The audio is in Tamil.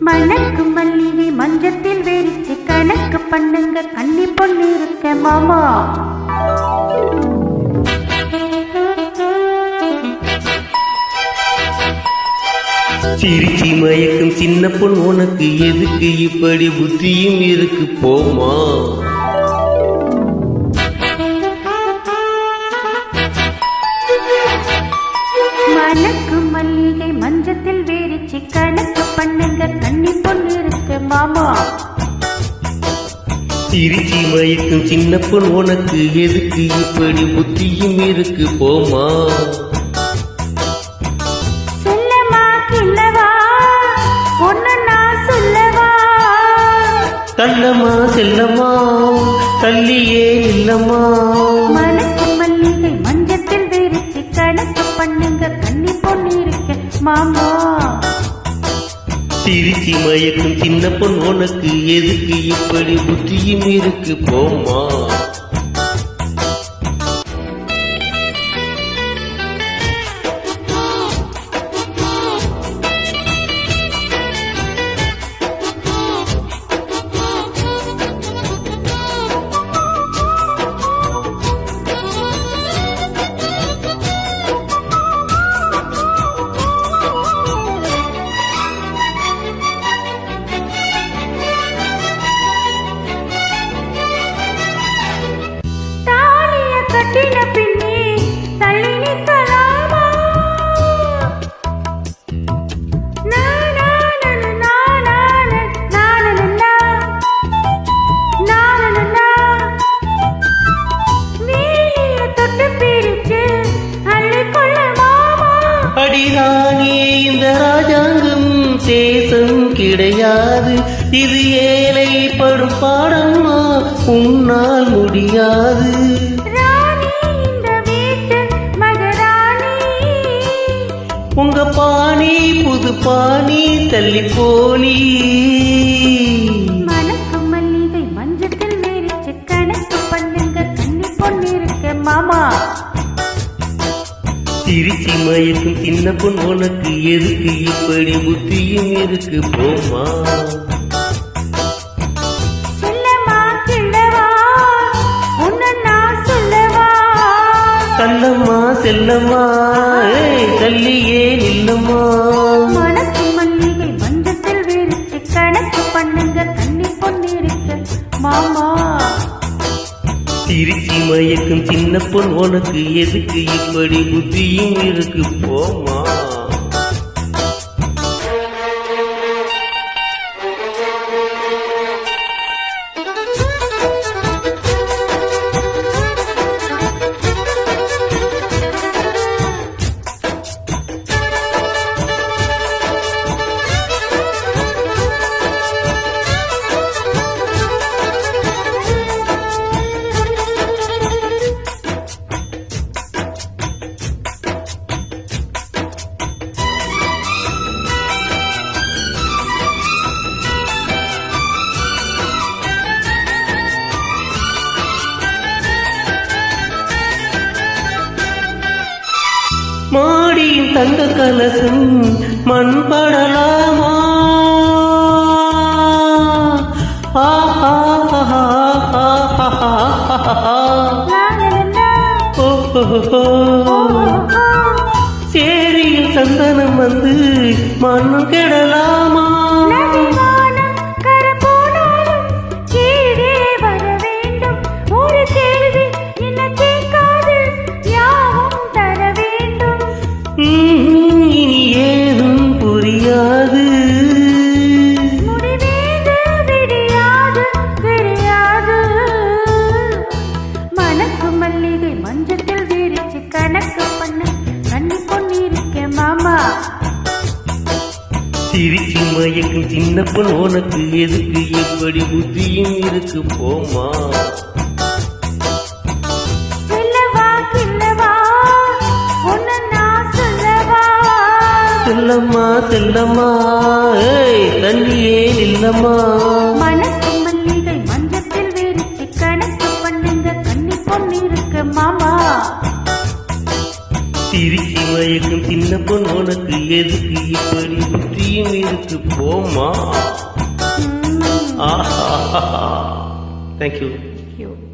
மணக்கு மல்லிகை மஞ்சத்தில் வேரிச்சு கணக்கு பண்ணுங்க கண்ணி பொண்ணு இருக்க மாமா. சிரிச்சி மயக்கும் சின்ன பொண்ணு உனக்கு எதுக்கு இப்படி புத்தியும் இருக்கு போமா. மணக்கு மல்லிகை மஞ்சத்தில் வேரிச்சு கணக்கு பண்ணுங்க கண்ணி பொண்ணு இருக்க மாமா. சிரிச்சி மயக்கும் சின்ன பொண்ணு உனக்கு எதுக்கு இப்படி புத்தியும் இருக்கு போமா. கண்ணம்மா செல்லம்மா தள்ளியே இல்லம்மா. மணக்கு மல்லிகை மஞ்சத்தில் வேரிச்சு கணக்கு பண்ணுங்க கண்ணி பொண்ணு இருக்க மாமா. சிரிச்சி மயக்கும் சின்ன பொண்ணு உனக்கு எதுக்கு இப்படி புத்தியும் இருக்கு போமா. அடிதானே இந்த ராஜாங்கம் தேசம் கிடையாது, இது ஏழைப்படும் பாடம்மா உன்னால் முடியாது. உங்க பாணி புது பாணி தள்ளி போனி. மணக்கு மல்லிகை மஞ்சத்தில் வேரிச்சு கணக்கு பண்ணுங்க கண்ணி பொண்ணு இருக்க மாமா. சிரிச்சி மயக்கும் சின்ன பொண்ணு உனக்கு எதுக்கு இப்படி புத்தியும் இருக்கு போமா. கண்ணம்மா செல்லம்மா தள்ளியே நில்லம்மா. மணக்கு மல்லிகை மஞ்சத்தில் வேரிச்சு கணக்கு பண்ணுங்க கண்ணி பொண்ணு இருக்க மாமா. சிரிச்சி மயக்கும் சின்ன பொண்ணு உனக்கு எதுக்கு இப்படி புத்தியும் இருக்கு போமா. மாடியின் தங்க கலசம் மண்படலாமா. சேரியில் சந்தனம் வந்து மண்ணும் கெடலாமா. இனி ஏதும் புரியாது, மணக்கு மல்லிகை மஞ்சத்தில் வேரிச்சு கணக்கு பண்ணு கண்ணி பொண்ணு இருக்க மாமா. சிரிச்சி மயக்கும் சின்ன பொண்ணு உனக்கு எதுக்கு எப்படி புத்தியும் இருக்கு போமா. செல்லம்மா செல்லம்மா தண்ணியே இல்லம்மா. மணக்கு மல்லிகை மஞ்சத்தில் வேரிச்சு கணக்கு பண்ணுங்க கண்ணி பொண்ணு இருக்க மாமா. சிரிக்கி மயக்கும் சின்ன பொண்ணு உனக்கு எதுக்கு இப்படி புத்தியும் இருக்கு போமா. ஆஹா, தேங்க்யூ. Thank you.